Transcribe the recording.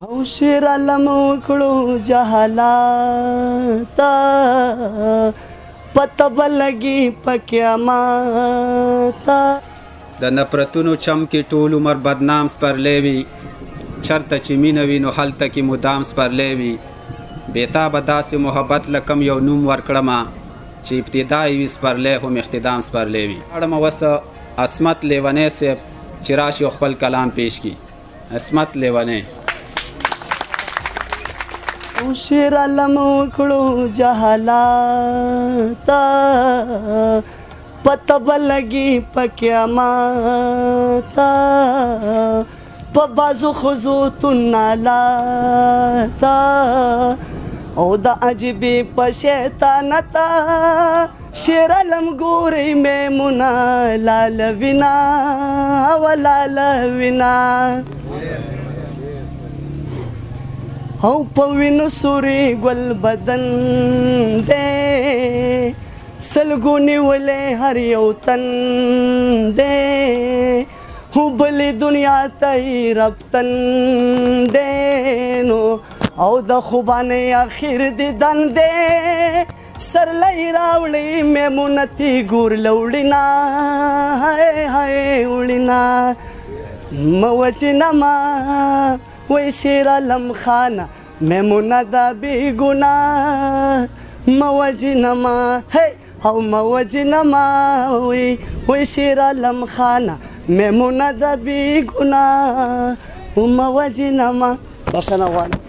او شیر علم وکړو جهالاتا پته بلګي پکیاماتا د نفرتونو چم کې ټول عمر بدنام سپرلی وي چرته چې مینه وي نو هلته کې مدام سپرلی وي بېتا به داسې محبت لکم یو نوم ورکړمه چې ابتدا یې وي سپرلی هم اختتام سپرلی وي اړمه وسه عصمت لیونی صاحب چې راشي او خپل کلام پیش کړي عصمت لیونی او شیر علم وکړو جهالاتا پته بلګي پکیاماتا په بازو خزو تنالاتا او د عجیبی په شیطانتا شیر علم ګوري میمونه لال وینا ولال وینا او په وینو سوري ګل بدن دې سلګونی ولې هر یو تن دې هو بلې دنیا ته ربطن دې نو او د خوبانه اخر دې دن دې سر لای راوړې میمونتي ګور لوړینا هاي هاي وړینا موجنما وی شیر علم خانه میمونه دا بی گناه موجنما هی او موجنما وی شیر علم خانه میمونه دا بی گناه موجنما بخنه غواړم